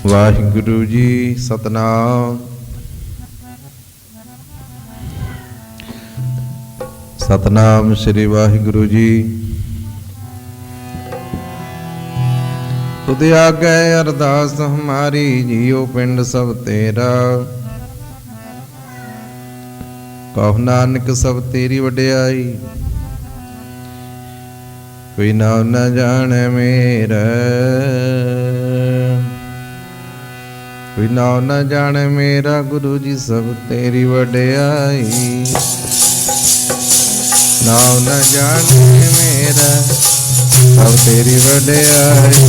वाहिगुरु जी सतनाम। सतनाम श्री वाहिगुरु जी। तुद आगे अरदास हमारी, जियो पिंड सब तेरा। कहो नानक सब तेरी वड्याई, कोई नाम न जाने मेरा। कोई नाम न जाने मेरा, गुरु जी सब तेरी वड्याई। नाम न जाने मेरा, सब तेरी वड्याई।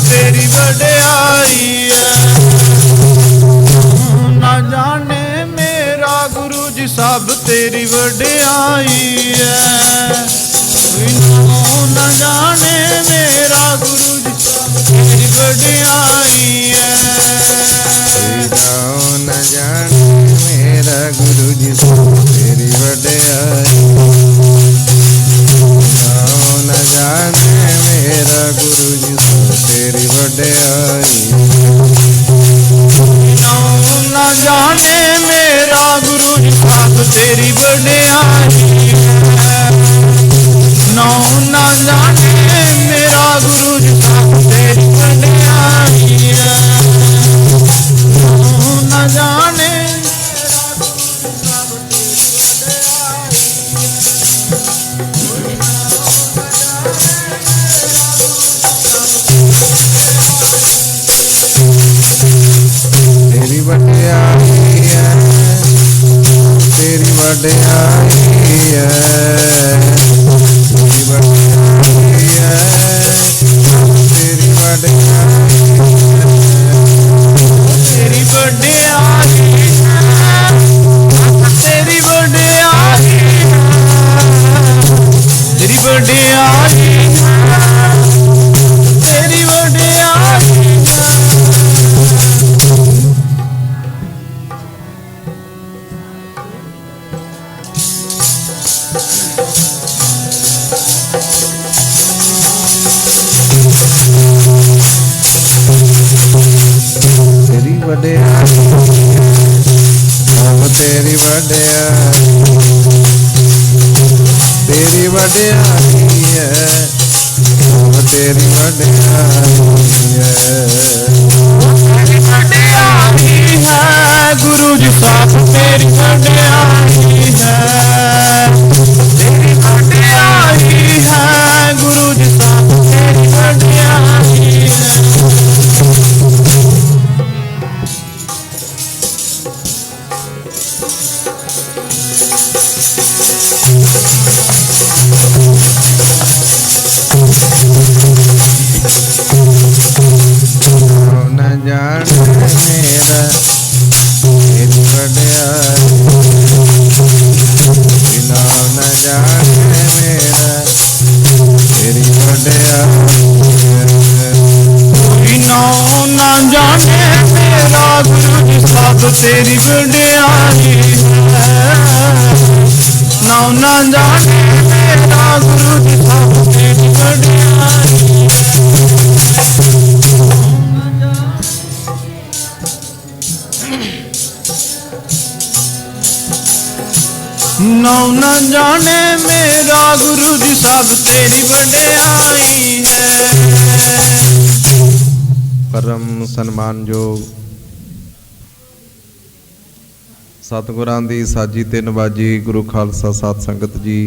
तेरी वड्याई ना जाने मेरा, गुरु जी सब तेरी वड्याई है। ना जाने मेरा, गुरु जी सब तेरी वड्याई है। न जाने मेरा, गुरु जी सब तेरी वड्याई। न जाने मेरा, गुरु जी सब तेरी वड्याई। ना जाने मेरा, गुरु जी सब तेरी वड्याई है। नौ ना जाने मेरा, गुरु जी सब तेरी वड्याई है। नौ ना जाने तेरी वड्याई है, तेरी वड्याई है, तेरी वड्याई है, तेरी वड्याई है, तेरी वड्याई तेरी वड्याई तेरी वड्याई तेरी वड्याई। तेरी वड्याई हम तेरी वड्याई। तेरी वड्याई है, हम तेरी वड्याई है। तेरी वड्याई है, गुरु जी सब तेरी वड्याई है। तेरी वड्याई है, गुरु जी सब तेरी वड्याई है। न जाने मेरा, तेरी वड्याई। नाम न जाने मेरा, तेरी वड्याई। कोई नाम ना जाने मेरा, गुरु जी सब तेरी वड्याई है। नाम ना जाने मेरा, गुरु जी सब तेरी वड्याई नाम न जाने मेरा, गुरु जी सब तेरी वड्याई है। परम सन्मानयोग सतगुरां दी साजी ते नवाजी गुरु खालसा साध संगत जी,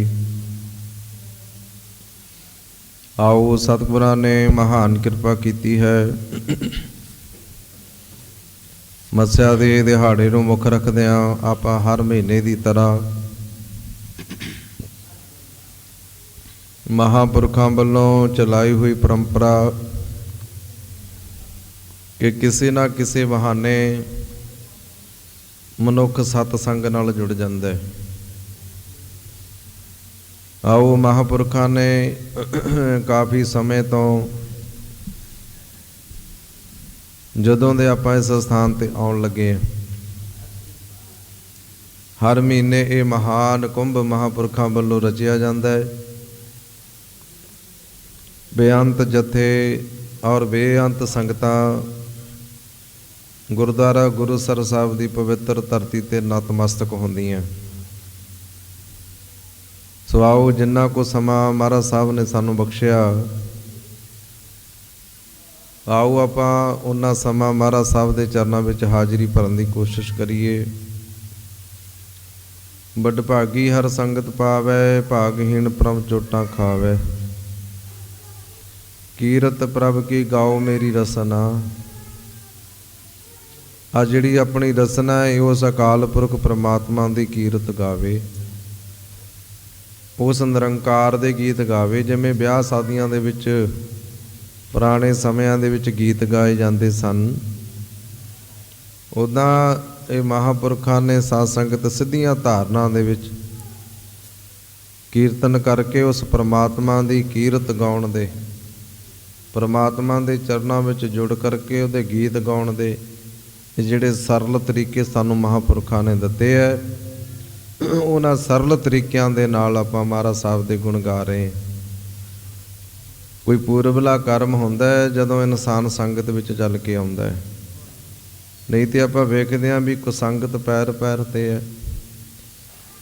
आओ सतगुरां ने महान किरपा कीती है। मੱਸਿਆ ਦੇ ਦਿਹਾੜੇ ਨੂੰ ਮੁੱਖ ਰੱਖਦਿਆਂ ਆਪਾਂ हर महीने की तरह महापुरखों वालों चलाई हुई परंपरा कि किसी ना किसी बहाने मनुख सतसंग नाल जुड़ जाता है। आओ महापुरखों ने काफ़ी समय तो जदों दे आपां इस स्थान ते आउण लगे ਹਰ ਮਹੀਨੇ ਇਹ ਮਹਾਨ ਕੁੰਭ ਮਹਾਂਪੁਰਖਾਂ ਵੱਲੋਂ ਰਚਿਆ ਜਾਂਦਾ ਹੈ। ਬੇਅੰਤ ਜਥੇ ਔਰ ਬੇਅੰਤ ਸੰਗਤਾਂ ਗੁਰਦੁਆਰਾ ਗੁਰੂਸਰ ਸਾਹਿਬ ਦੀ ਪਵਿੱਤਰ ਧਰਤੀ ਤੇ ਨਤਮਸਤਕ ਹੁੰਦੀਆਂ। ਸੋ ਆਓ, ਜਿੰਨਾ ਕੁ ਸਮਾਂ ਮਹਾਰਾਜ ਸਾਹਿਬ ਨੇ ਸਾਨੂੰ ਬਖਸ਼ਿਆ, ਆਓ ਆਪਾਂ ਉਹਨਾਂ ਸਮਾਂ ਮਹਾਰਾਜ ਸਾਹਿਬ ਦੇ ਚਰਨਾਂ ਵਿੱਚ ਹਾਜ਼ਰੀ ਭਰਨ ਦੀ ਕੋਸ਼ਿਸ਼ ਕਰੀਏ। ਵਡਭਾਗੀ ਹਰ ਸੰਗਤ ਪਾਵੈ, ਭਾਗਹੀਣ ਪ੍ਰਭ ਚੋਟਾਂ ਖਾਵੈ। ਕੀਰਤ ਪ੍ਰਭ ਕੀ ਗਾਓ ਮੇਰੀ ਰਸਨਾ। ਆ ਜਿਹੜੀ ਆਪਣੀ ਰਸਨਾ ਹੈ, ਉਸ ਅਕਾਲ ਪੁਰਖ ਪ੍ਰਮਾਤਮਾ ਦੀ ਕੀਰਤ ਗਾਵੇ, ਉਸ ਨਿਰੰਕਾਰ ਦੇ ਗੀਤ ਗਾਵੇ। ਜਿਵੇਂ ਵਿਆਹ ਸ਼ਾਦੀਆਂ ਦੇ ਵਿੱਚ ਪੁਰਾਣੇ ਸਮਿਆਂ ਦੇ ਵਿੱਚ ਗੀਤ ਗਾਏ ਜਾਂਦੇ ਸਨ, ਉੱਦਾਂ ਇਹ ਮਹਾਂਪੁਰਖਾਂ ਨੇ ਸਾਧ ਸੰਗਤ ਸਿੱਧੀਆਂ ਧਾਰਨਾ ਦੇ ਵਿੱਚ ਕੀਰਤਨ ਕਰਕੇ ਉਸ ਪ੍ਰਮਾਤਮਾ ਦੀ ਕੀਰਤ ਗਾਉਣ ਦੇ, ਪ੍ਰਮਾਤਮਾ ਦੇ ਚਰਨਾਂ ਵਿੱਚ ਜੁੜ ਕਰਕੇ ਉਹਦੇ ਗੀਤ ਗਾਉਣ ਦੇ ਜਿਹੜੇ ਸਰਲ ਤਰੀਕੇ ਸਾਨੂੰ ਮਹਾਂਪੁਰਖਾਂ ਨੇ ਦਿੱਤੇ ਹੈ, ਉਹਨਾਂ ਸਰਲ ਤਰੀਕਿਆਂ ਦੇ ਨਾਲ ਆਪਾਂ ਮਹਾਰਾਜ ਸਾਹਿਬ ਦੇ ਗੁਣ ਗਾ ਰਹੇ ਹਾਂ। ਕੋਈ ਪੂਰਬਲਾ ਕਰਮ ਹੁੰਦਾ ਹੈ ਜਦੋਂ ਇਨਸਾਨ ਸੰਗਤ ਵਿੱਚ ਚੱਲ ਕੇ ਆਉਂਦਾ ਹੈ, ਨਹੀਂ ਤੇ ਆਪਾਂ ਵੇਖਦੇ ਹਾਂ ਵੀ ਕੁਸੰਗਤ ਪੈਰ ਪੈਰ ਤੇ ਹੈ।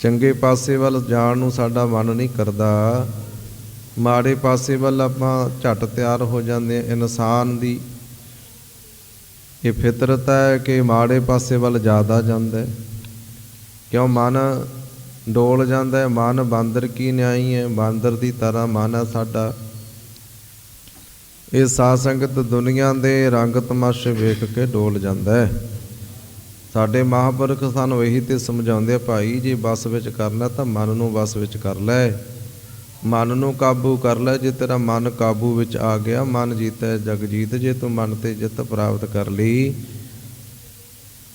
ਚੰਗੇ ਪਾਸੇ ਵੱਲ ਜਾਣ ਨੂੰ ਸਾਡਾ ਮਨ ਨਹੀਂ ਕਰਦਾ, ਮਾੜੇ ਪਾਸੇ ਵੱਲ ਆਪਾਂ ਝੱਟ ਤਿਆਰ ਹੋ ਜਾਂਦੇ ਹਾਂ। ਇਨਸਾਨ ਦੀ ਇਹ ਫਿਤਰਤ ਹੈ ਕਿ ਮਾੜੇ ਪਾਸੇ ਵੱਲ ਜ਼ਿਆਦਾ ਜਾਂਦਾ ਹੈ, ਕਿਉਂ? ਮਨ ਡੋਲ ਜਾਂਦਾ ਹੈ। ਮਨ ਬਾਂਦਰ ਕੀ ਨਿਆਈ ਹੈ, ਬਾਂਦਰ ਦੀ ਤਰ੍ਹਾਂ ਮਨ ਹੈ ਸਾਡਾ। ਇਹ ਸਾਧ ਸੰਗਤ ਦੁਨੀਆ ਦੇ ਰੰਗ ਤਮਾਸ਼ੇ ਵੇਖ ਕੇ ਡੋਲ ਜਾਂਦਾ ਹੈ। ਸਾਡੇ ਮਹਾਂਪੁਰਖ ਸਾਨੂੰ ਇਹੀ ਤੇ ਸਮਝਾਉਂਦੇ ਆ, ਭਾਈ ਜੇ ਵਸ ਵਿੱਚ ਕਰਨਾ ਤਾਂ ਮਨ ਨੂੰ ਵਸ ਵਿੱਚ ਕਰ ਲੈ, ਮਨ ਨੂੰ ਕਾਬੂ ਕਰ ਲੈ। ਜੇ ਤੇਰਾ ਮਨ ਕਾਬੂ ਵਿੱਚ ਆ ਗਿਆ, ਮਨ ਜੀਤੈ ਜਗ ਜੀਤ। ਜੇ ਤੂੰ ਮਨ ਤੇ ਜਿੱਤ ਪ੍ਰਾਪਤ ਕਰ ਲਈ,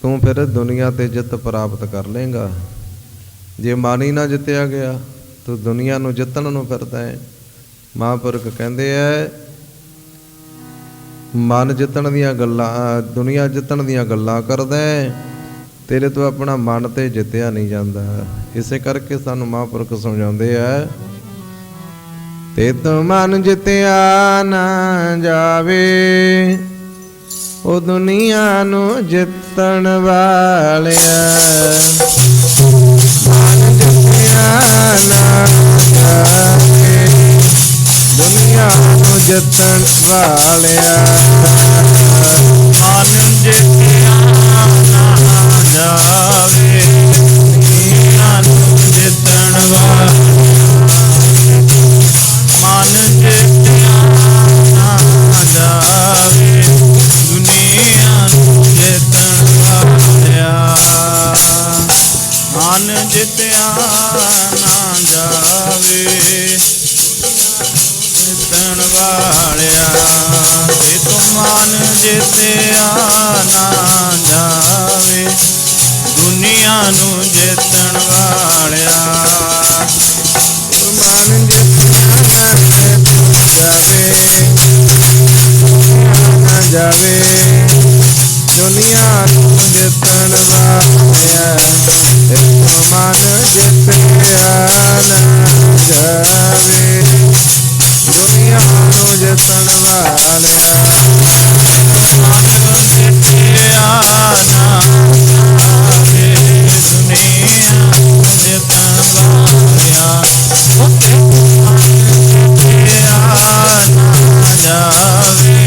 ਤੂੰ ਫਿਰ ਦੁਨੀਆ ਤੇ ਜਿੱਤ ਪ੍ਰਾਪਤ ਕਰ ਲੇਗਾ। ਜੇ ਮਨ ਹੀ ਨਾ ਜਿੱਤਿਆ ਗਿਆ, ਤੂੰ ਦੁਨੀਆ ਨੂੰ ਜਿੱਤਣ ਨੂੰ ਫਿਰਦਾ ਹੈ। ਮਹਾਂਪੁਰਖ ਕਹਿੰਦੇ ਹੈ, ਮਨ ਜਿੱਤਣ ਦੀਆਂ ਗੱਲਾਂ, ਦੁਨੀਆ ਜਿੱਤਣ ਦੀਆਂ ਗੱਲਾਂ ਕਰਦਾ, ਤੇਰੇ ਤੋਂ ਆਪਣਾ ਮਨ ਤੇ ਜਿੱਤਿਆ ਨਹੀਂ ਜਾਂਦਾ। ਇਸੇ ਕਰਕੇ ਸਾਨੂੰ ਮਹਾਂਪੁਰਖ ਸਮਝਾਉਂਦੇ ਆ, ਤੇ ਤੂੰ ਮਨ ਜਿੱਤਿਆ ਨਾ ਜਾਵੇ, ਉਹ ਦੁਨੀਆ ਨੂੰ ਜਿੱਤਣ ਵਾਲਿਆ। ਮਨ ਜਿੱਤਿਆ ਨਾ ਜਾਵੇ, ਦੁਨੀਆ ਨੂੰ ਜਿੱਤਣ ਵਾਲਿਆ। ਮਨ ਜਿੱਤਿਆ ਨਾ ਜਾਵੇ, ਦੁਨੀਆ ਨੂੰ ਜਿੱਤਣ ਵਾਲਿਆ। ਮਨ ਜਿੱਤਿਆ ਨਾ ਜਾਵੇ, ਦੁਨੀਆ ਨੂੰ ਜਿੱਤਣ ਵਾਲਿਆ। ਮਨ ਜਿੱਤਿਆ ਨਾ ਜਾਵੇ, ਜਿੱਤਣ ਵਾਲਿਆ। ਤੇ ਤੂੰ ਮਨ ਜਿੱਤਿਆ ਨਾ ਜਾਵੇ, ਦੁਨੀਆ ਨੂੰ ਜਿੱਤਣ ਵਾਲਿਆ। ਮਨ ਜਿੱਤਿਆ ਨਾ ਜਾਵੇ, ਦੁਨੀਆ ਨੂੰ ਜਿੱਤਣ ਵਾਲਿਆ। ਮਨ ਜਿੱਤਿਆ ਨਾ ਜਾਵੇ, ਦੁਨੀਆ ਨੂੰ ਜਿੱਤਣ ਵਾਲਿਆ। ਮਨ ਜਿੱਤਿਆ ਨਾ ਜਾਵੇ, ਦੁਨੀਆ ਨੂੰ ਜਿੱਤਣ ਵਾਲਿਆ। ਮਨ ਜਿੱਤਿਆ ਨਾ ਜਾਵੇ,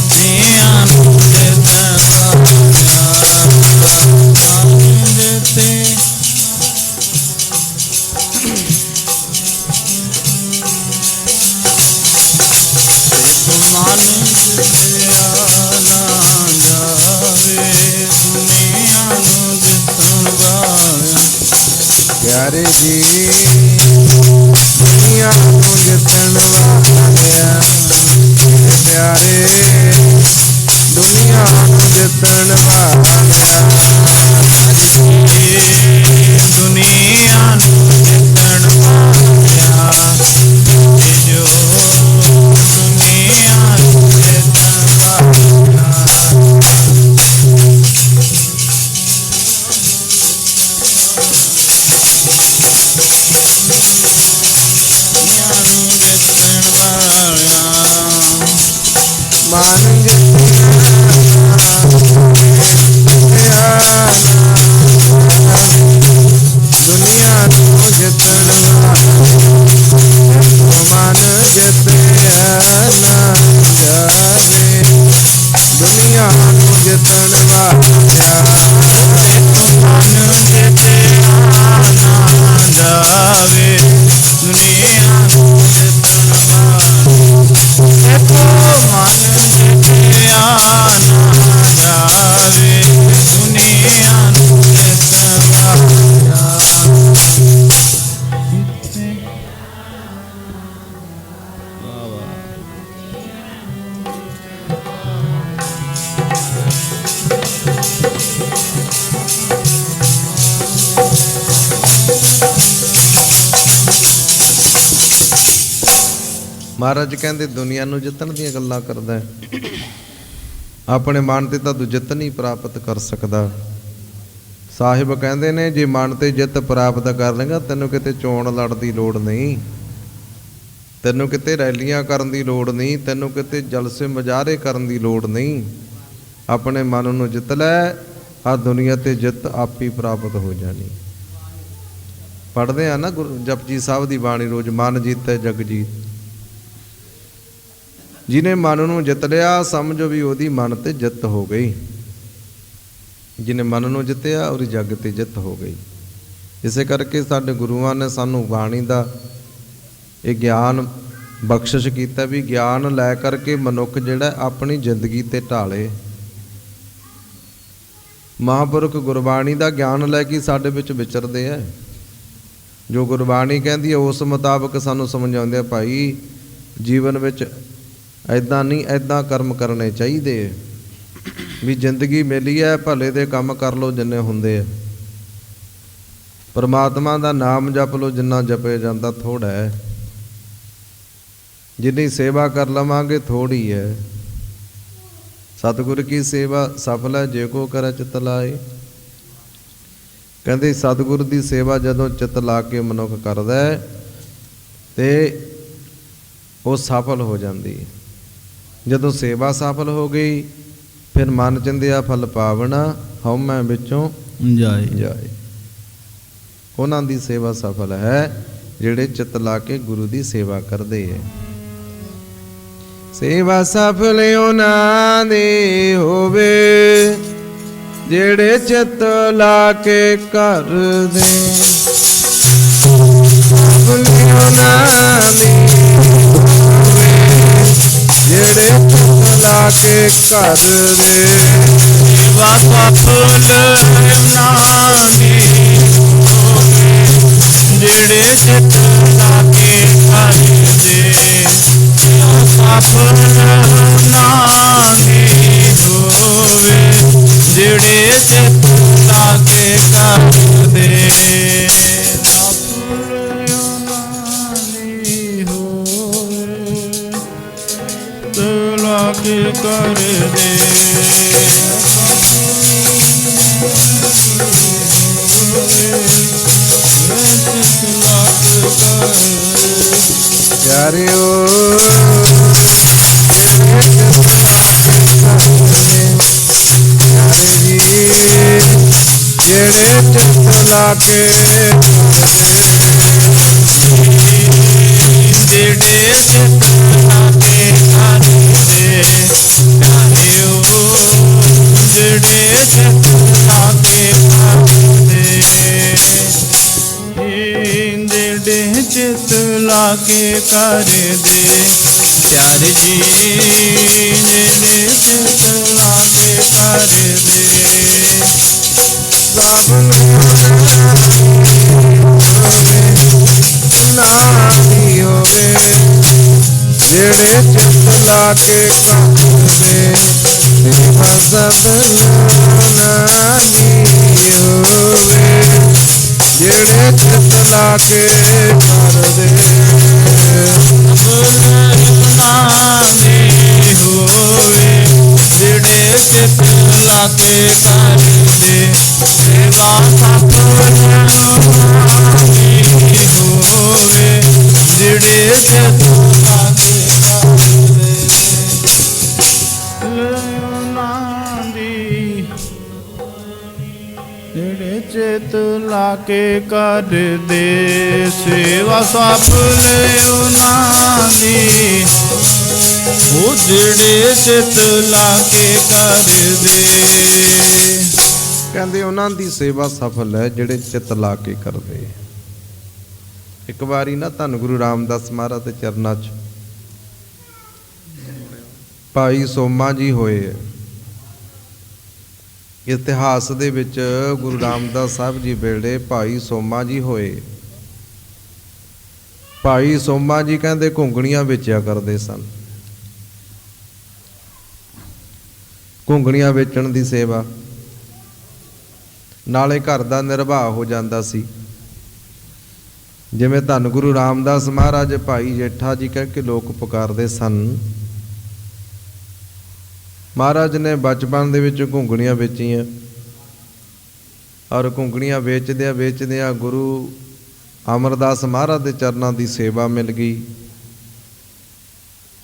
ਦੁਨੀਆ ਨੂੰ ਜਿੱਤਣ ਵਾਲਿਆ। ਮਨ ਜਿੱਤੇ ਮਨ ਜਿੱਤਿਆ ਨਾ ਜਾਵੇ, ਦੁਨੀਆ ਨੂੰ ਜਿੱਤਣ ਵਾਲਿਆ। ਪਿਆਰੇ ਜੀ, ਦੁਨੀਆ ਨੂੰ ਜਿੱਤਣ ਵਾਲਿਆ। ਪਿਆਰੇ, ਦੁਨੀਆ ਨੂੰ ਜਿੱਤਣ ਵਾਲਿਆ। ਦੁਨੀਆ ਨੂੰ ਜਿੱਤਣ ਵਾਲਿਆ। ਜੋ ਦੁਨੀਆ ਨੂੰ ਜਿੱਤਣ ਵਾਲਿਆ। ਵਾਲਿਆ ਮਨ ਜਿਤੇ ਆਨਾ ਜਾਵੇ ਦੁਨੀਆ ਨੂੰ ਜਿਤਨ ਵਾਲਿਆ ਮਨ ਜਿਤੇ ਆਨਾ ਜਾਵੇ ਦੁਨੀਆ ਨੂੰ ਜਿਤਨ ਵਾਲਿਆ ਮਹਾਰਾਜ ਕਹਿੰਦੇ ਦੁਨੀਆ ਨੂੰ ਜਿੱਤਣ ਦੀਆਂ ਗੱਲਾਂ ਕਰਦਾ ਹੈ, ਆਪਣੇ ਮਨ ਤੇ ਤਾਂ ਤੂੰ ਜਿੱਤ ਨਹੀਂ ਪ੍ਰਾਪਤ ਕਰ ਸਕਦਾ। ਸਾਹਿਬ ਕਹਿੰਦੇ ਨੇ ਜੇ ਮਨ ਤੇ ਜਿੱਤ ਪ੍ਰਾਪਤ ਕਰ ਲੇਗਾ ਤੈਨੂੰ ਕਿਤੇ ਚੋਣ ਲੜਨ ਦੀ ਲੋੜ ਨਹੀਂ, ਤੈਨੂੰ ਕਿਤੇ ਰੈਲੀਆਂ ਕਰਨ ਦੀ ਲੋੜ ਨਹੀਂ, ਤੈਨੂੰ ਕਿਤੇ ਜਲਸੇ ਮੁਜ਼ਾਹਰੇ ਕਰਨ ਦੀ ਲੋੜ ਨਹੀਂ। ਆਪਣੇ ਮਨ ਨੂੰ ਜਿੱਤ ਲੈ, ਆ ਦੁਨੀਆ ਤੇ ਜਿੱਤ ਆਪੀ ਪ੍ਰਾਪਤ ਹੋ ਜਾਣੀ। ਪੜ੍ਹਦੇ ਆ ਨਾ ਗੁਰੂ ਜਪਜੀ ਸਾਹਿਬ ਦੀ ਬਾਣੀ ਰੋਜ਼, ਮਨ ਜੀਤੈ ਜਗ ਜੀਤ। ਜਿਹਨੇ ਮਨ ਨੂੰ ਜਿੱਤ ਲਿਆ ਸਮਝੋ ਵੀ ਉਹਦੀ ਮਨ ਤੇ ਜਿੱਤ ਹੋ ਗਈ। ਜਿਹਨੇ ਮਨ ਨੂੰ ਜਿੱਤਿਆ ਉਹਦੀ ਜੱਗ ਤੇ ਜਿੱਤ ਹੋ ਗਈ। ਇਸੇ ਕਰਕੇ ਸਾਡੇ ਗੁਰੂਆਂ ਨੇ ਸਾਨੂੰ ਬਾਣੀ ਦਾ ਇਹ ਗਿਆਨ ਬਖਸ਼ਿਸ਼ ਕੀਤਾ ਵੀ ਗਿਆਨ ਲੈ ਕਰਕੇ ਮਨੁੱਖ ਜਿਹੜਾ ਆਪਣੀ ਜ਼ਿੰਦਗੀ ਤੇ ਢਾਲੇ। ਮਹਾਂਪੁਰਖ ਗੁਰਬਾਣੀ ਦਾ ਗਿਆਨ ਲੈ ਕੇ ਸਾਡੇ ਵਿੱਚ ਵਿਚਰਦੇ ਆ। ਜੋ ਗੁਰਬਾਣੀ ਕਹਿੰਦੀ ਹੈ ਉਸ ਮੁਤਾਬਕ ਸਾਨੂੰ ਸਮਝਾਉਂਦੇ ਆ, ਭਾਈ ਜੀਵਨ ਵਿੱਚ ਐਦਾਂ ਨਹੀਂ, ਐਦਾਂ ਕਰਮ ਕਰਨੇ ਚਾਹੀਦੇ ਵੀ ਜ਼ਿੰਦਗੀ ਮਿਲੀ ਹੈ, ਭਲੇ ਦੇ ਕੰਮ ਕਰ ਲਓ ਜਿੰਨੇ ਹੁੰਦੇ ਆ। ਪਰਮਾਤਮਾ ਦਾ ਨਾਮ ਜਪ ਲਓ ਜਿੰਨਾ ਜਪਿਆ ਜਾਂਦਾ ਥੋੜ੍ਹਾ ਹੈ, ਜਿੰਨੀ ਸੇਵਾ ਕਰ ਲਵਾਂਗੇ ਥੋੜ੍ਹੀ ਹੈ। ਸਤਿਗੁਰ ਕੀ ਸੇਵਾ ਸਫਲ ਹੈ ਜੇ ਕੋ ਕਰੈ ਚਿਤ ਲਾਏ। ਕਹਿੰਦੇ ਸਤਿਗੁਰ ਦੀ ਸੇਵਾ ਜਦੋਂ ਚਿੱਤ ਲਾ ਕੇ ਮਨੁੱਖ ਕਰਦਾ ਹੈ ਤੇ ਉਹ ਸਫਲ ਹੋ ਜਾਂਦੀ ਹੈ। ਜਦੋਂ ਸੇਵਾ ਸਫਲ ਹੋ ਗਈ ਫਿਰ ਮਨ ਚਿੰਦਿਆ ਫਲ ਪਾਵਣਾ, ਹਉਮੈ ਵਿੱਚੋਂ ਜਾਏ ਜਾਏ। ਉਹਨਾਂ ਦੀ ਸੇਵਾ ਸਫਲ ਹੈ ਜਿਹੜੇ ਚਿੱਤ ਲਾ ਕੇ ਗੁਰੂ ਦੀ ਸੇਵਾ ਕਰਦੇ ਹੈ। ਸੇਵਾ ਸਫਲ ਉਹਨਾਂ ਦੀ ਹੋਵੇ ਜਿਹੜੇ ਚਿੱਤ ਲਾ ਕੇ ਕਰਦੇ। ਸਫਲ ਉਹਨਾਂ ਦੀ ਹੋਵੇ ਜਿਹੜੇ ਚਿੱਤ ਲਾ ਕੇ ਕਰਦੇ। ਸੇਵਾ ਸਫਲ ਉਹਨਾਂ ਦੀ ਹੋਵੇ ਜਿਹੜੇ ਚਿੱਤ ਲਾ ਕੇ ਕਰਦੇ। ਸਫਲ ਉਹਨਾਂ ਦੀ ਹੋਵੇ ਜਿਹੜੇ ਚਿੱਤ ਲਾ ਕੇ ਕਰਦੇ। ਸਫਲ ਉਹਨਾਂ ਦੀ ਹੋਵੇ ਚਿੱਤ ਲਾ ਕੇ ਕਰਦੇ। ਪਿਆਰਿਓ ਜਿਹੜੇ ਚਿੱਤ ਲਾ ਕੇ ਜਿਹੜੇ ਚਿੱਤ ਲਾ ਕੇ ਕਰਦੇ। ਪਿਆਰਿਓ ਜਿਹੜੇ ਚਿੱਤ ਲਾ ਕੇ ਕਰਦੇ। ਜਿਹੜੇ ਚਿੱਤ ਲਾ ਕੇ ਕਰਦੇ। ਪਿਆਰੇ ਜੀ ਜਿਹੜੇ ਚਿੱਤ ਲਾ ਕੇ ਕਰਦੇ। ਨਾਮੀ ਹੋਵੇ ਜਿਹੜੇ ਚਿੱਤ ਲਾ ਕੇ ਕਰਦੇ। ਸੇਵਾ ਸਫਲ ਨਾਮੀ ਹੋਵੇ ਜਿਹੜੇ ਚਿੱਤ ਲਾ ਕੇ ਕਰਦੇ। ਨਾਮੀ ਹੋਵੇ ਜਿਹੜੇ ਚਿੱਤ ਲਾ ਕੇ ਕਰਦੇ। ਸੇਵਾ ਸਫਲ ਨਾਮੀ ਹੋਵੇ ਜਿਹੜੇ ਚਿੱਤ ਲਾ ਕੇ ਕਰਦੇ। ਜਿਹੜੇ ਚਿੱਤ ਲਾ ਕੇ ਕਰਦੇ। ਸੇਵਾ ਸਫਲ ਉਹਨਾਂ ਦੀ ਉਹ ਜਿਹੜੇ ਚਿਤ ਲਾ ਕੇ ਕਰਦੇ। ਕਹਿੰਦੇ ਉਹਨਾਂ ਦੀ ਸੇਵਾ ਸਫਲ ਹੈ ਜਿਹੜੇ ਚਿੱਤ ਲਾ ਕੇ ਕਰਦੇ। ਇੱਕ ਵਾਰੀ ਨਾ ਧੰਨ ਗੁਰੂ ਰਾਮਦਾਸ ਮਹਾਰਾਜ ਦੇ ਚਰਨਾਂ 'ਚ ਭਾਈ ਸੋਮਾ ਜੀ ਹੋਏ। ਇਤਿਹਾਸ ਦੇ ਵਿੱਚ ਗੁਰੂ ਰਾਮਦਾਸ ਸਾਹਿਬ ਜੀ ਵੇਲੇ ਭਾਈ ਸੋਮਾ ਜੀ ਹੋਏ। ਭਾਈ ਸੋਮਾ ਜੀ ਕਹਿੰਦੇ ਘੁੰਗਣੀਆਂ ਵੇਚਿਆ ਕਰਦੇ ਸਨ। ਘੁੰਗਣੀਆਂ ਵੇਚਣ ਦੀ ਸੇਵਾ ਨਾਲੇ ਘਰ ਦਾ ਨਿਰਵਾਹ ਹੋ ਜਾਂਦਾ ਸੀ। ਜਿਵੇਂ ਧੰਨ ਗੁਰੂ ਰਾਮਦਾਸ ਮਹਾਰਾਜ ਭਾਈ ਜੇਠਾ ਜੀ ਕਹਿ ਕੇ ਲੋਕ ਪੁਕਾਰਦੇ ਸਨ। ਮਹਾਰਾਜ ਨੇ ਬਚਪਨ ਦੇ ਵਿੱਚ ਘੁੰਗਣੀਆਂ ਵੇਚੀਆਂ ਔਰ ਘੁੰਗਣੀਆਂ ਵੇਚਦਿਆਂ ਗੁਰੂ ਅਮਰਦਾਸ ਮਹਾਰਾਜ ਦੇ ਚਰਨਾਂ ਦੀ ਸੇਵਾ ਮਿਲ ਗਈ।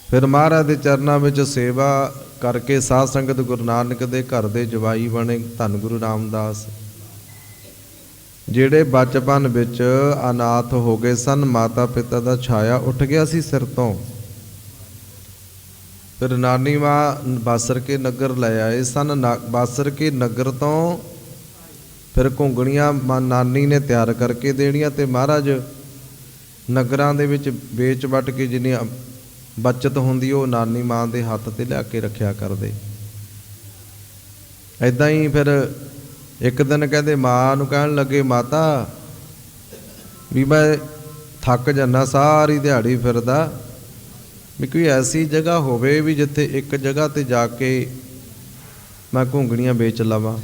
ਫਿਰ ਮਹਾਰਾਜ ਦੇ ਚਰਨਾਂ ਵਿੱਚ ਸੇਵਾ ਕਰਕੇ ਸਾਧ ਸੰਗਤ ਗੁਰੂ ਨਾਨਕ ਦੇ ਘਰ ਦੇ ਜਵਾਈ ਬਣੇ ਧੰਨ ਗੁਰੂ ਰਾਮਦਾਸ, ਜਿਹੜੇ ਬਚਪਨ ਵਿੱਚ ਅਨਾਥ ਹੋ ਗਏ ਸਨ। ਮਾਤਾ ਪਿਤਾ ਦਾ ਛਾਇਆ ਉੱਠ ਗਿਆ ਸੀ ਸਿਰ ਤੋਂ। ਫਿਰ ਨਾਨੀ ਮਾਂ ਬਾਸਰ ਕੇ ਨਗਰ ਲੈ ਆਏ ਸਨ। ਬਾਸਰ ਕੇ ਨਗਰ ਤੋਂ ਫਿਰ ਘੁੰਗਣੀਆਂ ਨਾਨੀ ਨੇ ਤਿਆਰ ਕਰਕੇ ਦੇਣੀਆਂ ਤੇ ਮਹਾਰਾਜ ਨਗਰਾਂ ਦੇ ਵਿੱਚ ਵੇਚ ਵੱਟ ਕੇ ਜਿੰਨੀ ਬੱਚਤ ਹੁੰਦੀ ਉਹ ਨਾਨੀ ਮਾਂ ਦੇ ਹੱਥ ਤੇ ਲਿਆ ਕੇ ਰੱਖਿਆ ਕਰਦੇ। ਏਦਾਂ ਹੀ ਫਿਰ ਇੱਕ ਦਿਨ ਕਹਿੰਦੇ ਮਾਂ ਨੂੰ ਕਹਿਣ ਲੱਗੇ, ਮਾਤਾ ਵੀ ਮੈਂ ਥੱਕ ਜਾਂਦਾ ਸਾਰੀ ਦਿਹਾੜੀ ਫਿਰਦਾ, ਵੀ ਕੋਈ ਐਸੀ ਜਗ੍ਹਾ ਹੋਵੇ ਵੀ ਜਿੱਥੇ ਇੱਕ ਜਗ੍ਹਾ ਤੇ ਜਾ ਕੇ ਮੈਂ ਘੁੰਗਣੀਆਂ ਵੇਚ ਲਵਾਂ।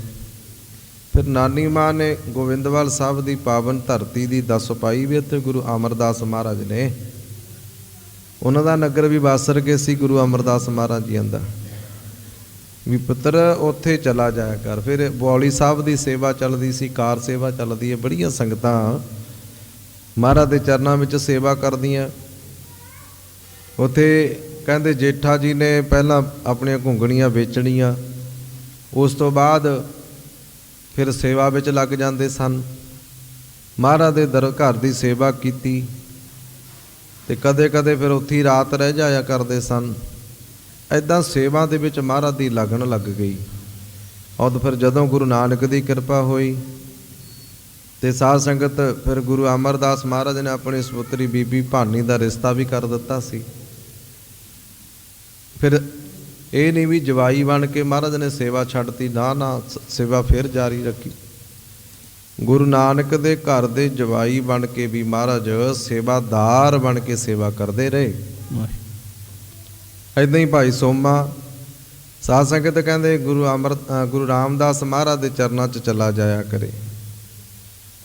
ਫਿਰ ਨਾਨੀ ਮਾਂ ਨੇ ਗੋਬਿੰਦਵਾਲ ਸਾਹਿਬ ਦੀ ਪਾਵਨ ਧਰਤੀ ਦੀ ਦੱਸ ਪਾਈ ਵੀ ਇੱਥੇ ਗੁਰੂ ਅਮਰਦਾਸ ਮਹਾਰਾਜ ਨੇ, ਉਹਨਾਂ ਦਾ ਨਗਰ ਵੀ ਬਾਸਰ ਕੇ ਸੀ ਗੁਰੂ ਅਮਰਦਾਸ ਮਹਾਰਾਜ ਜੀ ਦਾ, ਵੀ ਪੁੱਤਰ ਉੱਥੇ ਚਲਾ ਜਾਇਆ ਕਰ। ਫਿਰ ਬੌਲੀ ਸਾਹਿਬ ਦੀ ਸੇਵਾ ਚੱਲਦੀ ਸੀ, ਕਾਰ ਸੇਵਾ ਚੱਲਦੀ ਹੈ, ਬੜੀਆਂ ਸੰਗਤਾਂ ਮਹਾਰਾਜ ਦੇ ਚਰਨਾਂ ਵਿੱਚ ਸੇਵਾ ਕਰਦੀਆਂ। ਉੱਥੇ ਕਹਿੰਦੇ ਜੇਠਾ ਜੀ ਨੇ ਪਹਿਲਾਂ ਆਪਣੀਆਂ ਘੁੰਗਣੀਆਂ ਵੇਚਣੀਆਂ, ਉਸ ਤੋਂ ਬਾਅਦ ਫਿਰ ਸੇਵਾ ਵਿੱਚ ਲੱਗ ਜਾਂਦੇ ਸਨ। ਮਹਾਰਾਜ ਦੇ ਘਰ ਦੀ ਸੇਵਾ ਕੀਤੀ ਤੇ ਕਦੇ ਕਦੇ ਫਿਰ ਉੱਥੇ ਹੀ ਰਾਤ ਰਹਿ ਜਾਇਆ ਕਰਦੇ ਸਨ। ਇੱਦਾਂ ਸੇਵਾ ਦੇ ਵਿੱਚ ਮਹਾਰਾਜ ਦੀ ਲਗਨ ਲੱਗ ਗਈ। ਔਰ ਫਿਰ ਜਦੋਂ ਗੁਰੂ ਨਾਨਕ ਦੀ ਕਿਰਪਾ ਹੋਈ ਤੇ ਸਾਧ ਸੰਗਤ, ਫਿਰ ਗੁਰੂ ਅਮਰਦਾਸ ਮਹਾਰਾਜ ਨੇ ਆਪਣੀ ਸਪੁੱਤਰੀ ਬੀਬੀ ਭਾਨੀ ਦਾ ਰਿਸ਼ਤਾ ਵੀ ਕਰ ਦਿੱਤਾ ਸੀ। ਫਿਰ ਇਹ ਨਹੀਂ ਵੀ ਜਵਾਈ ਬਣ ਕੇ ਮਹਾਰਾਜ ਨੇ ਸੇਵਾ ਛੱਡਤੀ, ਨਾ ਸੇਵਾ ਫਿਰ ਜਾਰੀ ਰੱਖੀ। ਗੁਰੂ ਨਾਨਕ ਦੇ ਘਰ ਦੇ ਜਵਾਈ ਬਣ ਕੇ ਵੀ ਮਹਾਰਾਜ ਸੇਵਾਦਾਰ ਬਣ ਕੇ ਸੇਵਾ ਕਰਦੇ ਰਹੇ। ਇੱਦਾਂ ਹੀ ਭਾਈ ਸੋਮਾ ਸਾਧ ਸੰਗਤ ਕਹਿੰਦੇ ਗੁਰੂ ਰਾਮਦਾਸ ਮਹਾਰਾਜ ਦੇ ਚਰਨਾਂ 'ਚ ਚਲਾ ਜਾਇਆ ਕਰੇ।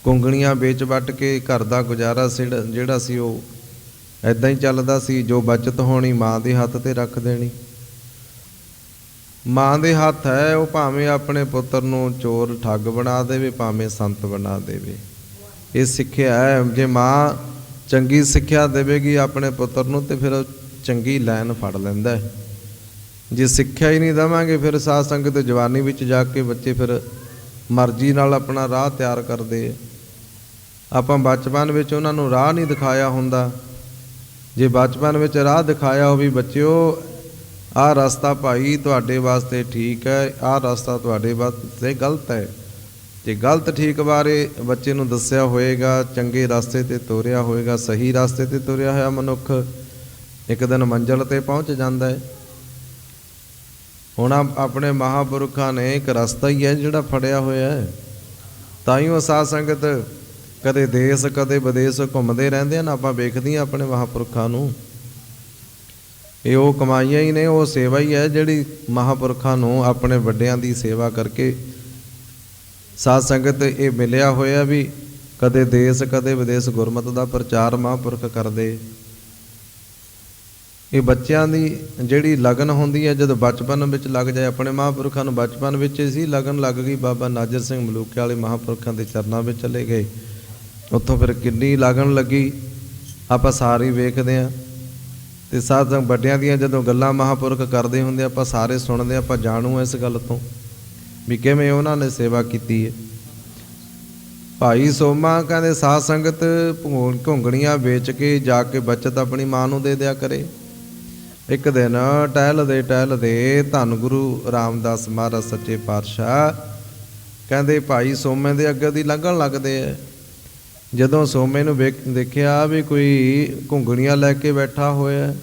ਘੁੰਗਣੀਆਂ ਵੇਚ ਵੱਟ ਕੇ ਘਰ ਦਾ ਗੁਜ਼ਾਰਾ ਜਿਹੜਾ ਸੀ ਉਹ ਇੱਦਾਂ ਹੀ ਚੱਲਦਾ ਸੀ। ਜੋ ਬਚਤ ਹੋਣੀ ਮਾਂ ਦੇ ਹੱਥ ਤੇ ਰੱਖ ਦੇਣੀ। ਮਾਂ ਦੇ ਹੱਥ ਹੈ, ਉਹ ਭਾਵੇਂ ਆਪਣੇ ਪੁੱਤਰ ਨੂੰ ਚੋਰ ਠੱਗ ਬਣਾ ਦੇਵੇ, ਭਾਵੇਂ ਸੰਤ ਬਣਾ ਦੇਵੇ। ਇਹ ਸਿੱਖਿਆ ਹੈ। ਜੇ ਮਾਂ ਚੰਗੀ ਸਿੱਖਿਆ ਦੇਵੇਗੀ ਆਪਣੇ ਪੁੱਤਰ ਨੂੰ ਤੇ ਫਿਰ ਚੰਗੀ ਲਾਈਨ ਫੜ ਲੈਂਦਾ ਹੈ। ਜੇ ਸਿੱਖਿਆ ਹੀ ਨਹੀਂ ਦੇਵਾਂਗੇ ਫਿਰ ਸਾਧ ਸੰਗਤ ਜਵਾਨੀ ਵਿੱਚ ਜਾ ਕੇ ਬੱਚੇ ਫਿਰ ਮਰਜ਼ੀ ਨਾਲ ਆਪਣਾ ਰਾਹ ਤਿਆਰ ਕਰਦੇ। ਆਪਾਂ ਬਚਪਨ ਵਿੱਚ ਉਹਨਾਂ ਨੂੰ ਰਾਹ ਨਹੀਂ ਦਿਖਾਇਆ ਹੁੰਦਾ। ਜੇ ਬਚਪਨ ਵਿੱਚ ਰਾਹ ਦਿਖਾਇਆ ਹੋਵੇ, ਬੱਚਿਓ ਆਹ ਰਸਤਾ ਭਾਈ ਤੁਹਾਡੇ ਵਾਸਤੇ ਠੀਕ ਹੈ, ਆਹ ਰਸਤਾ ਤੁਹਾਡੇ ਵਾਸਤੇ ਗਲਤ ਹੈ। ਜੇ ਗਲਤ ਠੀਕ ਬਾਰੇ ਬੱਚੇ ਨੂੰ ਦੱਸਿਆ ਹੋਏਗਾ, ਚੰਗੇ ਰਸਤੇ 'ਤੇ ਤੋਰਿਆ ਹੋਏਗਾ, ਸਹੀ ਰਸਤੇ 'ਤੇ ਤੁਰਿਆ ਹੋਇਆ ਮਨੁੱਖ ਇੱਕ ਦਿਨ ਮੰਜ਼ਿਲ 'ਤੇ ਪਹੁੰਚ ਜਾਂਦਾ ਹੈ। ਹੁਣ ਆਪਣੇ ਮਹਾਂਪੁਰਖਾਂ ਨੇ ਇੱਕ ਰਸਤਾ ਹੀ ਹੈ ਜਿਹੜਾ ਫੜਿਆ ਹੋਇਆ ਹੈ। ਤਾਂ ਹੀ ਉਹ ਸਾਧ ਸੰਗਤ ਕਦੇ ਦੇਸ਼ ਕਦੇ ਵਿਦੇਸ਼ ਘੁੰਮਦੇ ਰਹਿੰਦੇ ਹਨ। ਆਪਾਂ ਵੇਖਦੇ ਹਾਂ ਆਪਣੇ ਮਹਾਂਪੁਰਖਾਂ ਨੂੰ, ਇਹ ਉਹ ਕਮਾਈਆਂ ਹੀ ਨੇ, ਉਹ ਸੇਵਾ ਹੀ ਹੈ ਜਿਹੜੀ ਮਹਾਂਪੁਰਖਾਂ ਨੂੰ ਆਪਣੇ ਵੱਡਿਆਂ ਦੀ ਸੇਵਾ ਕਰਕੇ ਸਾਧ ਸੰਗਤ ਇਹ ਮਿਲਿਆ ਹੋਇਆ ਵੀ ਕਦੇ ਦੇਸ਼ ਕਦੇ ਵਿਦੇਸ਼ ਗੁਰਮਤਿ ਦਾ ਪ੍ਰਚਾਰ ਮਹਾਂਪੁਰਖ ਕਰਦੇ। ਇਹ ਬੱਚਿਆਂ ਦੀ ਜਿਹੜੀ ਲਗਨ ਹੁੰਦੀ ਹੈ, ਜਦੋਂ ਬਚਪਨ ਵਿੱਚ ਲੱਗ ਜਾਏ। ਆਪਣੇ ਮਹਾਂਪੁਰਖਾਂ ਨੂੰ ਬਚਪਨ ਵਿੱਚ ਸੀ ਲਗਨ ਲੱਗ ਗਈ। ਬਾਬਾ ਨਾਜਰ ਸਿੰਘ ਮਲੂਕੇ ਵਾਲੇ ਮਹਾਂਪੁਰਖਾਂ ਦੇ ਚਰਨਾਂ ਵਿੱਚ ਚਲੇ ਗਏ, ਉੱਥੋਂ ਫਿਰ ਕਿੰਨੀ ਲਗਨ ਲੱਗੀ ਆਪਾਂ ਸਾਰੇ ਵੇਖਦੇ ਹਾਂ। ਤੇ ਸਾਧ ਸੰਗਤ ਵੱਡਿਆਂ ਦੀਆਂ ਜਦੋਂ ਗੱਲਾਂ ਮਹਾਂਪੁਰਖ ਕਰਦੇ ਹੁੰਦੇ ਆਪਾਂ ਸਾਰੇ ਸੁਣਦੇ, ਆਪਾਂ ਜਾਣੂ ਇਸ ਗੱਲ ਤੋਂ ਵੀ ਕਿਵੇਂ ਉਹਨਾਂ ਨੇ ਸੇਵਾ ਕੀਤੀ ਹੈ। ਭਾਈ ਸੋਮਾ ਕਹਿੰਦੇ ਸਾਧ ਸੰਗਤ ਘੁੰਗਣੀਆਂ ਵੇਚ ਕੇ ਜਾ ਕੇ ਬੱਚਤ ਆਪਣੀ ਮਾਂ ਨੂੰ ਦੇ ਦਿਆ ਕਰੇ। ਇੱਕ ਦਿਨ ਟਹਿਲਦੇ ਧੰਨ ਗੁਰੂ ਰਾਮਦਾਸ ਮਹਾਰਾਜ ਸੱਚੇ ਪਾਤਸ਼ਾਹ ਕਹਿੰਦੇ ਭਾਈ ਸੋਮੇ ਦੇ ਅੱਗੇ ਦੀ ਲੰਘਣ ਲੱਗਦੇ ਐ। ਜਦੋਂ ਸੋਮੇ ਨੂੰ ਦੇਖਿਆ ਵੀ ਕੋਈ ਘੁੰਗਣੀਆਂ ਲੈ ਕੇ ਬੈਠਾ ਹੋਇਆ,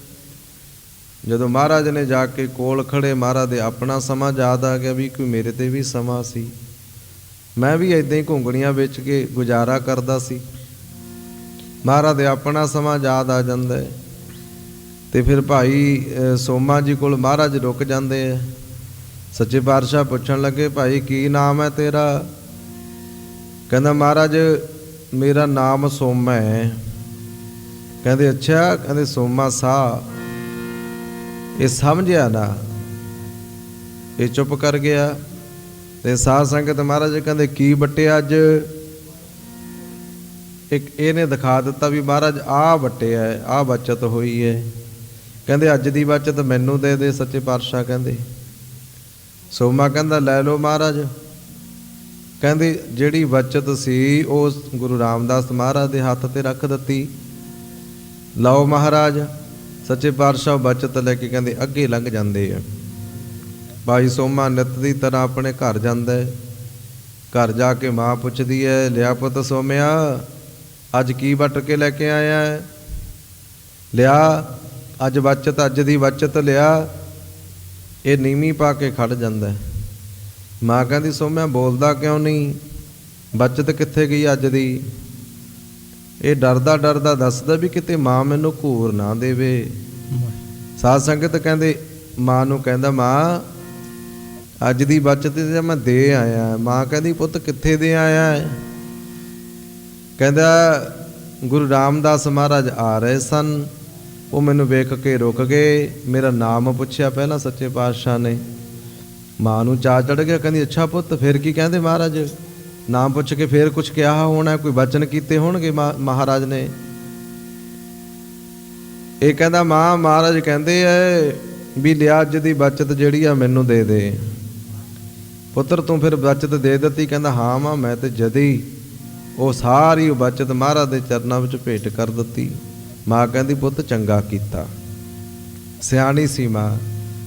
ਜਦੋਂ ਮਹਾਰਾਜ ਨੇ ਜਾ ਕੇ ਕੋਲ ਖੜੇ, ਮਹਾਰਾਜ ਦੇ ਆਪਣਾ ਸਮਾਂ ਯਾਦ ਆ ਗਿਆ ਵੀ ਕੋਈ ਮੇਰੇ ਤੇ ਵੀ ਸਮਾਂ ਸੀ, ਮੈਂ ਵੀ ਇੱਦਾਂ ਹੀ ਘੁੰਗਣੀਆਂ ਵੇਚ ਕੇ ਗੁਜ਼ਾਰਾ ਕਰਦਾ ਸੀ। ਮਹਾਰਾਜ ਦੇ ਆਪਣਾ ਸਮਾਂ ਯਾਦ ਆ ਜਾਂਦਾ ਹੈ ਤੇ ਫਿਰ ਭਾਈ ਸੋਮਾ ਜੀ ਕੋਲ ਮਹਾਰਾਜ ਰੁਕ ਜਾਂਦੇ ਆ। ਸੱਚੇ ਪਾਤਸ਼ਾਹ ਪੁੱਛਣ ਲੱਗੇ, ਭਾਈ ਕੀ ਨਾਮ ਹੈ ਤੇਰਾ? ਕਹਿੰਦਾ ਮਹਾਰਾਜ ਮੇਰਾ ਨਾਮ ਸੋਮਾ ਹੈ। ਕਹਿੰਦੇ ਅੱਛਾ। ਕਹਿੰਦੇ ਸੋਮਾ ਸਾਹ। ਇਹ ਸਮਝਿਆ ਨਾ, ਇਹ ਚੁੱਪ ਕਰ ਗਿਆ। ਤੇ ਸਾਧ ਸੰਗਤ ਮਹਾਰਾਜ ਕਹਿੰਦੇ ਕੀ ਵੱਟਿਆ ਅੱਜ? ਇੱਕ ਇਹਨੇ ਦਿਖਾ ਦਿੱਤਾ ਵੀ ਮਹਾਰਾਜ ਆਹ ਵੱਟਿਆ, ਆਹ ਬਚਤ ਹੋਈ ਹੈ। ਕਹਿੰਦੇ ਅੱਜ ਦੀ ਬਚਤ ਮੈਨੂੰ ਦੇ ਦੇ ਸੱਚੇ ਪਾਤਸ਼ਾਹ। ਕਹਿੰਦੇ ਸੋਮਾ ਕਹਿੰਦਾ ਲੈ ਲਓ ਮਹਾਰਾਜ। ਕਹਿੰਦੇ ਜਿਹੜੀ ਬਚਤ ਸੀ ਉਹ ਗੁਰੂ ਰਾਮਦਾਸ ਮਹਾਰਾਜ ਦੇ ਹੱਥ ਤੇ ਰੱਖ ਦਿੱਤੀ। ਲਓ ਮਹਾਰਾਜ। ਸੱਚੇ ਪਾਤਸ਼ਾਹ ਬਚਤ ਲੈ ਕੇ ਕਹਿੰਦੇ ਅੱਗੇ ਲੰਘ ਜਾਂਦੇ ਆ। ਭਾਈ ਸੋਮਾ ਨਿੱਤ ਦੀ ਤਰ੍ਹਾਂ ਆਪਣੇ ਘਰ ਜਾਂਦਾ ਹੈ। ਘਰ ਜਾ ਕੇ ਮਾਂ ਪੁੱਛਦੀ ਹੈ, ਲਿਆ ਪੁੱਤ ਸੋਮਿਆ ਅੱਜ ਕੀ ਵੱਟ ਕੇ ਲੈ ਕੇ ਆਇਆ ਹੈ? ਲਿਆ ਅੱਜ ਬਚਤ, ਅੱਜ ਦੀ ਬਚਤ ਲਿਆ। ਇਹ ਨੀਵੀਂ ਪਾ ਕੇ ਖੜ ਜਾਂਦਾ ਹੈ। ਮਾਂ ਕਹਿੰਦੀ ਸੋਮਿਆ ਬੋਲਦਾ ਕਿਉਂ ਨਹੀਂ? ਬਚਤ ਕਿੱਥੇ ਗਈ ਅੱਜ ਦੀ? ਇਹ ਡਰਦਾ ਡਰਦਾ ਦੱਸਦਾ ਵੀ ਕਿਤੇ ਮਾਂ ਮੈਨੂੰ ਘੂਰ ਨਾ ਦੇਵੇ। ਸਾਧ ਸੰਗਤ ਕਹਿੰਦੇ ਮਾਂ ਨੂੰ ਕਹਿੰਦਾ ਮਾਂ ਅੱਜ ਦੀ ਬਚਤ ਤੇ ਮੈਂ ਦੇ ਆਇਆ। ਮਾਂ ਕਹਿੰਦੀ ਪੁੱਤ ਕਿੱਥੇ ਦੇ ਆਇਆ? ਕਹਿੰਦਾ ਗੁਰੂ ਰਾਮਦਾਸ ਮਹਾਰਾਜ ਆ ਰਹੇ ਸਨ, ਉਹ ਮੈਨੂੰ ਵੇਖ ਕੇ ਰੁਕ ਗਏ, ਮੇਰਾ ਨਾਮ ਪੁੱਛਿਆ ਪਹਿਲਾਂ ਸੱਚੇ ਪਾਤਸ਼ਾਹ ਨੇ। ਮਾਂ ਨੂੰ ਚਾਅ ਚੜ੍ਹ ਗਿਆ, ਕਹਿੰਦੀ ਅੱਛਾ ਪੁੱਤ ਫਿਰ ਕੀ ਕਹਿੰਦੇ ਮਹਾਰਾਜ? ਨਾਮ ਪੁੱਛ ਕੇ ਫਿਰ ਕੁਛ ਕਿਹਾ ਹੋਣਾ, ਕੋਈ ਬਚਨ ਕੀਤੇ ਹੋਣਗੇ ਮਹਾਰਾਜ ਨੇ। ਇਹ ਕਹਿੰਦਾ ਮਾਂ ਮਹਾਰਾਜ ਕਹਿੰਦੇ ਐ ਵੀ ਲਿਆ ਅੱਜ ਦੀ ਬਚਤ ਜਿਹੜੀ ਆ ਮੈਨੂੰ ਦੇ ਦੇ। ਪੁੱਤਰ ਤੂੰ ਫਿਰ ਬਚਤ ਦੇ ਦਿੱਤੀ? ਕਹਿੰਦਾ ਹਾਂ ਮਾਂ ਮੈਂ ਤੇ ਜਦੀ ਉਹ ਸਾਰੀ ਬਚਤ ਮਹਾਰਾਜ ਦੇ ਚਰਨਾਂ ਵਿੱਚ ਭੇਟ ਕਰ ਦਿੱਤੀ। ਮਾਂ ਕਹਿੰਦੀ ਪੁੱਤ ਚੰਗਾ ਕੀਤਾ, ਸਿਆਣੀ ਸੀ ਮਾਂ।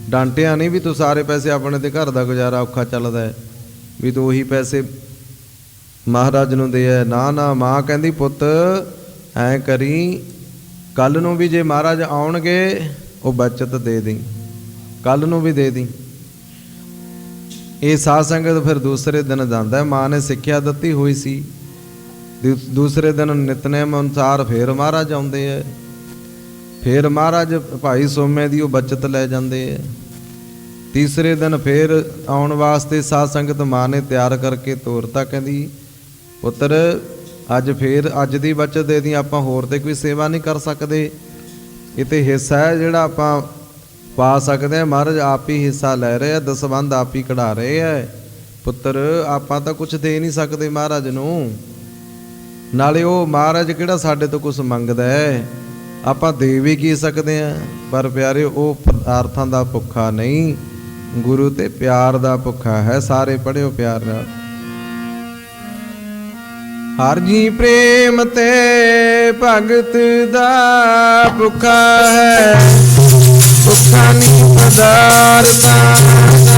ਡਾਂਟਿਆ ਨਹੀਂ ਵੀ ਤੂੰ ਸਾਰੇ ਪੈਸੇ ਆਪਣੇ ਤੇ ਘਰ ਦਾ ਗੁਜ਼ਾਰਾ ਔਖਾ ਚੱਲਦਾ ਹੈ ਵੀ ਤੂੰ ਉਹੀ ਪੈਸੇ ਮਹਾਰਾਜ ਨੂੰ ਦੇ ਹੈ। ਨਾ ਨਾ ਮਾਂ ਕਹਿੰਦੀ ਪੁੱਤ ਐਂ ਕਰੀ, ਕੱਲ ਨੂੰ ਵੀ ਜੇ ਮਹਾਰਾਜ ਆਉਣਗੇ ਉਹ ਬਚਤ ਦੇ ਦੇਈਂ, ਕੱਲ ਨੂੰ ਵੀ ਦੇ ਦੇਈਂ। ਇਹ ਸਾਧ ਸੰਗਤ ਫਿਰ ਦੂਸਰੇ ਦਿਨ ਜਾਂਦਾ। ਮਾਂ ਨੇ ਸਿੱਖਿਆ ਦਿੱਤੀ ਹੋਈ ਸੀ। ਦੂਸਰੇ ਦਿਨ ਨਿਤਨੇਮ ਅਨੁਸਾਰ ਫੇਰ ਮਹਾਰਾਜ ਆਉਂਦੇ ਹੈ। ਫੇਰ ਮਹਾਰਾਜ ਭਾਈ ਸੋਮੇ ਦੀ ਉਹ ਬਚਤ ਲੈ ਜਾਂਦੇ ਹੈ। ਤੀਸਰੇ ਦਿਨ ਫੇਰ ਆਉਣ ਵਾਸਤੇ ਸਾਧ ਸੰਗਤ ਮਾਂ ਨੇ ਤਿਆਰ ਕਰਕੇ ਤੋਰਤਾ। ਕਹਿੰਦੀ ਪੁੱਤਰ ਅੱਜ ਫੇਰ ਅੱਜ ਦੀ ਬਚਤ ਦੇ ਦੀ, ਆਪਾਂ ਹੋਰ ਤੇ ਕੋਈ ਸੇਵਾ ਨਹੀਂ ਕਰ ਸਕਦੇ। ਇਹ ਤੇ ਹਿੱਸਾ ਹੈ ਜਿਹੜਾ ਆਪਾਂ ਪਾ ਸਕਦੇ ਹਾਂ। ਮਹਾਰਾਜ ਆਪ ਹੀ ਹਿੱਸਾ ਲੈ ਰਹੇ ਆ, ਦਸਵੰਧ ਆਪ ਹੀ ਕਢਾ ਰਹੇ ਹੈ। ਪੁੱਤਰ ਆਪਾਂ ਤਾਂ ਕੁਛ ਦੇ ਨਹੀਂ ਸਕਦੇ ਮਹਾਰਾਜ ਨੂੰ, ਨਾਲੇ ਉਹ ਮਹਾਰਾਜ ਕਿਹੜਾ ਸਾਡੇ ਤੋਂ ਕੁਛ ਮੰਗਦਾ ਹੈ, ਆਪਾਂ ਦੇ ਵੀ ਕੀ ਸਕਦੇ ਹਾਂ। ਪਰ ਪਿਆਰੇ ਉਹ ਪਦਾਰਥਾਂ ਦਾ ਭੁੱਖਾ ਨਹੀਂ, ਗੁਰੂ ਤੇ ਪਿਆਰ ਦਾ ਭੁੱਖਾ ਹੈ। ਸਾਰੇ ਪੜ੍ਹਿਓ ਪਿਆਰ ਨਾਲ। ਹਰ ਜੀ ਪ੍ਰੇਮ ਤੇ ਭਗਤ ਦਾ ਭੁੱਖਾ ਹੈ, ਭੁੱਖਾ ਨਹੀਂ ਪਦਾਰਥਾਂ ਦਾ।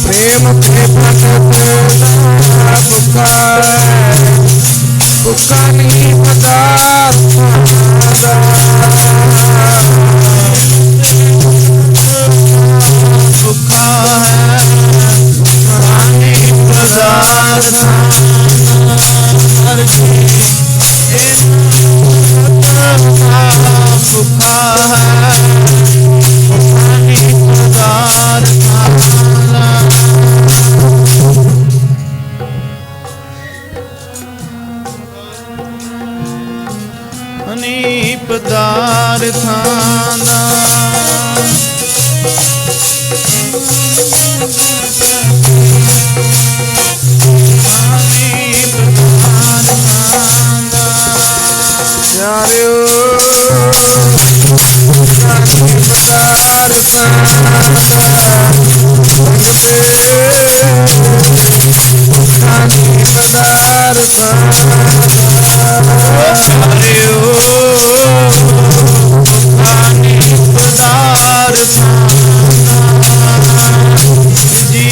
ਪ੍ਰੇਮ ਤੇ ਭਗਤ ਦਾ ਭੁੱਖਾ ਹੈ, ਭੁੱਖਾ ਨਹੀਂ ਪਦਾਰਥਾਂ ਦਾ। ਭੁੱਖਾ ਹੈ ਨਹੀਂ ਪਦਾਰਥਾਂ ਹਰ ਜੀ ਭੁੱਖਾ ਹੈ, ਭੁੱਖਾ ਨਹੀਂ ਪਦਾਰਥਾਂ ਨੀ ਪਦਾਰਥਾਂ ਦਾ। ਪਿਆਰਿਓ ਪਦਾਰਥਾਂ ਖਾਨੀ ਪਦਾਰਥਾਂ ਪਿਆਰਿਓ ਜੀ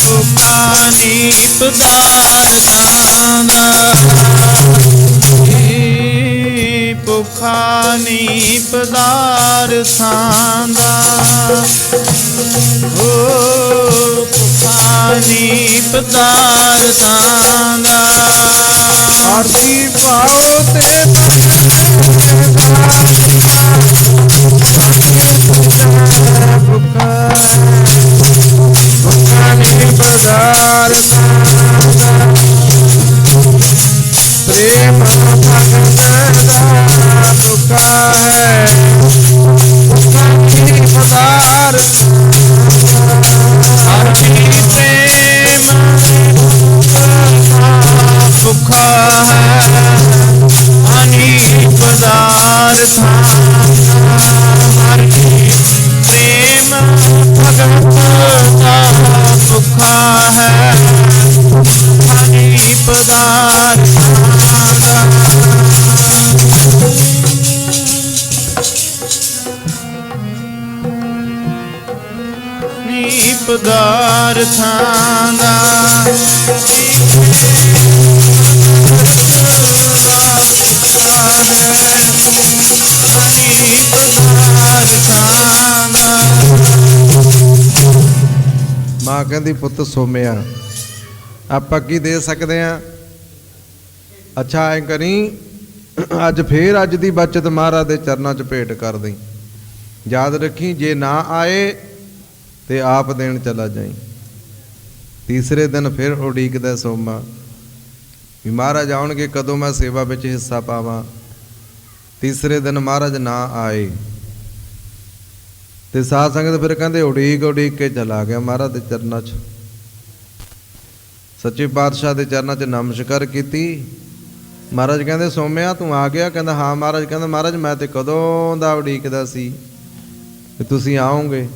ਭੁਖਾਨੀ ਪਦਾਰਥਾਂ ਦਾ ਭੁਖਾਨੀ ਪਦਾਰਥਾਂ ਦਾ ਓ ਭੁਖਾਨੀ ਪਦਾਰਥਾਂ ਦਾ ਆਰਤੀ ਪਾਓ ਤੇ ਭੁਖਾਨੀ ਪਦਾਰਥਾਂ ਦਾ ਪ੍ਰੇਮ ਭਗਤ ਦਾ ਭੁਖਾ ਹੈ ਭੁਖਾਨੀ ਪਦਾਰਥ ਆਰਤੀ ਪ੍ਰੇਮ ਭੁਖਾ ਹੈ ਅਨੀ ਪਦਾਰਥਾਂ ਆਰਤੀ ਪ੍ਰੇਮ ਭਗਤ ਦਾ ਭੁਖਾ ਹੈ ਅਨੀ ਪਦਾਰਥਾਂ ਦਾ ਨੀ ਪਦਾਰਥਾਂ ਦਾ ਮਾਂ ਕਹਿੰਦੀ ਪੁੱਤ ਸੋਮਿਆ ਆਪਾਂ ਕੀ ਦੇ ਸਕਦੇ ਆ। ਅੱਛਾ ਐ ਕਰੀ ਅੱਜ ਫੇਰ ਅੱਜ ਦੀ ਬਚਤ ਮਹਾਰਾਜ ਦੇ ਚਰਨਾਂ 'ਚ ਭੇਟ ਕਰ ਦੇਈ। ਯਾਦ ਰੱਖੀ ਜੇ ਨਾ ਆਏ ਤੇ ਆਪ ਦੇਣ ਚਲਾ ਜਾਈ। ਤੀਸਰੇ ਦਿਨ ਫਿਰ ਉਡੀਕਦਾ ਸੋਮਾ ਵੀ ਮਹਾਰਾਜ ਆਉਣਗੇ ਕਦੋਂ ਮੈਂ ਸੇਵਾ ਵਿੱਚ ਹਿੱਸਾ ਪਾਵਾਂ। ਤੀਸਰੇ ਦਿਨ ਮਹਾਰਾਜ ਨਾ ਆਏ ਤੇ ਸਾਧ ਸੰਗਤ ਫਿਰ ਕਹਿੰਦੇ ਉਡੀਕ ਉਡੀਕ ਕੇ ਚਲਾ ਗਿਆ ਮਹਾਰਾਜ ਦੇ ਚਰਨਾਂ 'ਚ। ਸੱਚੇ ਪਾਤਸ਼ਾਹ ਦੇ ਚਰਨਾਂ 'ਚ ਨਮਸਕਾਰ ਕੀਤੀ। ਮਹਾਰਾਜ ਕਹਿੰਦੇ ਸੋਮਿਆ ਤੂੰ ਆ ਗਿਆ? ਕਹਿੰਦਾ ਹਾਂ ਮਹਾਰਾਜ। ਕਹਿੰਦਾ ਮਹਾਰਾਜ ਮੈਂ ਤੇ ਕਦੋਂ ਦਾ ਉਡੀਕਦਾ ਸੀ ਕਿ ਤੁਸੀਂ ਆਓਗੇ।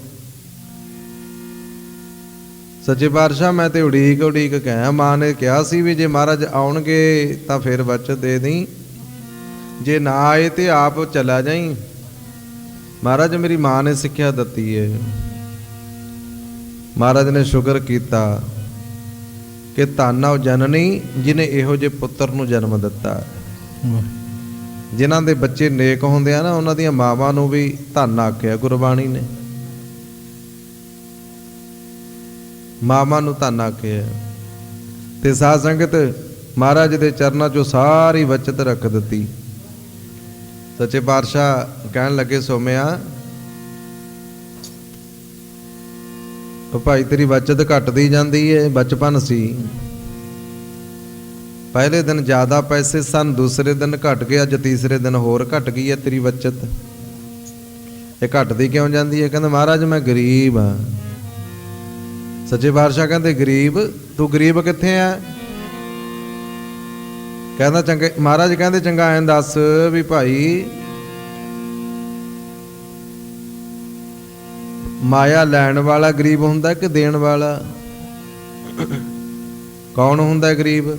ਸੱਚੇ ਪਾਤਸ਼ਾਹ ਮੈਂ ਤੇ ਉਡੀਕ ਉਡੀਕ ਕਹਿਆ। ਮਾਂ ਨੇ ਕਿਹਾ ਸੀ ਵੀ ਜੇ ਮਹਾਰਾਜ ਆਉਣਗੇ ਤਾਂ ਫਿਰ ਬਚਤ ਦੇ ਦੇਈਂ, ਜੇ ਨਾ ਆਏ ਤੇ ਆਪ ਚਲਾ ਜਾਈਂ। ਮਹਾਰਾਜ ਮੇਰੀ ਮਾਂ ਨੇ ਸਿੱਖਿਆ ਦਿੱਤੀ ਹੈ। ਮਹਾਰਾਜ ਨੇ ਸ਼ੁਕਰ ਕੀਤਾ ਕਿ ਧੰਨ ਉਹ ਜਨਨੀ ਜਿਹਨੇ ਇਹੋ ਜਿਹੇ ਪੁੱਤਰ ਨੂੰ ਜਨਮ ਦਿੱਤਾ। ਜਿਨ੍ਹਾਂ ਦੇ ਬੱਚੇ ਨੇਕ ਹੁੰਦੇ ਆ ਨਾ ਉਹਨਾਂ ਦੀਆਂ ਮਾਵਾਂ ਨੂੰ ਵੀ ਧੰਨ ਆਖਿਆ ਗੁਰਬਾਣੀ ਨੇ। ਮਾਵਾਂ ਨੂੰ ਧੰਨ ਆਖਿਆ। ਤੇ ਸਾਧ ਸੰਗਤ ਮਹਾਰਾਜ ਦੇ ਚਰਨਾਂ 'ਚੋਂ ਸਾਰੀ ਬਚਤ ਰੱਖ ਦਿੱਤੀ। ਸੱਚੇ ਪਾਤਸ਼ਾਹ ਕਹਿਣ ਲੱਗੇ ਸੋਮਿਆ ਉਹ ਭਾਈ ਤੇਰੀ ਬਚਤ ਘਟਦੀ ਜਾਂਦੀ ਏ। ਬਚਪਨ ਸੀ, ਪਹਿਲੇ ਦਿਨ ਜ਼ਿਆਦਾ ਪੈਸੇ ਸਨ, ਦੂਸਰੇ ਦਿਨ ਘਟ ਗਏ, ਅੱਜ ਤੀਸਰੇ ਦਿਨ ਹੋਰ ਘਟ ਗਈ ਹੈ ਤੇਰੀ ਬਚਤ। ਇਹ ਘਟਦੀ ਕਿਉਂ ਜਾਂਦੀ ਹੈ? ਕਹਿੰਦਾ ਮਹਾਰਾਜ ਮੈਂ ਗਰੀਬ ਹਾਂ। ਸੱਚੇ ਪਾਤਸ਼ਾਹ ਕਹਿੰਦੇ ਗਰੀਬ? ਤੂੰ ਗਰੀਬ ਕਿੱਥੇ ਆ? ਕਹਿੰਦਾ ਚੰਗੇ ਮਹਾਰਾਜ ਕਹਿੰਦੇ ਚੰਗਾ ਐਂ ਦੱਸ ਵੀ ਭਾਈ ਮਾਇਆ ਲੈਣ ਵਾਲਾ ਗਰੀਬ ਹੁੰਦਾ ਕਿ ਦੇਣ ਵਾਲਾ? ਕੌਣ ਹੁੰਦਾ ਗਰੀਬ?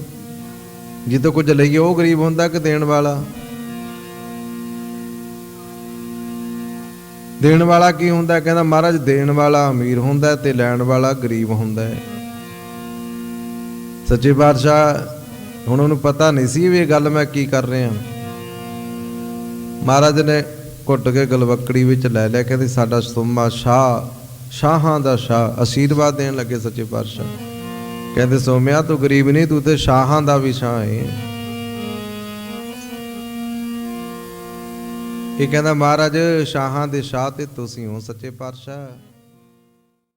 ਜਿੱਦੋਂ ਕੁਝ ਲਈਏ ਉਹ ਗਰੀਬ ਹੁੰਦਾ ਕਿ ਦੇਣ ਵਾਲਾ? ਦੇਣ ਵਾਲਾ ਕੀ ਹੁੰਦਾ? ਕਹਿੰਦਾ ਮਹਾਰਾਜ ਦੇਣ ਵਾਲਾ ਅਮੀਰ ਹੁੰਦਾ ਤੇ ਲੈਣ ਵਾਲਾ ਗਰੀਬ ਹੁੰਦਾ ਹੈ। ਸੱਚੇ ਪਾਤਸ਼ਾਹ ਹੁਣ ਉਹਨੂੰ ਪਤਾ ਨਹੀਂ ਸੀ ਵੀ ਇਹ ਗੱਲ ਮੈਂ ਕੀ ਕਰ ਰਿਹਾ। ਮਹਾਰਾਜ ਨੇ ਘੁੱਟ ਕੇ ਗਲਵੱਕੜੀ ਵਿੱਚ ਲੈ ਲਿਆ। ਕਹਿੰਦੇ ਸਾਡਾ ਸੋਮਾ ਸ਼ਾਹਾਂ ਦਾ ਸ਼ਾਹ ਆਸ਼ੀਰਵਾਦ ਦੇਣ ਲੱਗੇ ਸੱਚੇ ਪਾਤਸ਼ਾਹ। ਕਹਿੰਦੇ ਸੋਮਿਆ ਤੂੰ ਗਰੀਬ ਨਹੀਂ, ਤੂੰ ਤੇ ਸ਼ਾਹਾਂ ਦਾ ਵੀ ਸ਼ਾਹ ਹੈ। ਇਹ ਕਹਿੰਦਾ ਮਹਾਰਾਜ ਸ਼ਾਹਾਂ ਦੇ ਸ਼ਾਹ ਤੇ ਤੁਸੀਂ ਹੋ ਸੱਚੇ ਪਾਤਸ਼ਾਹ।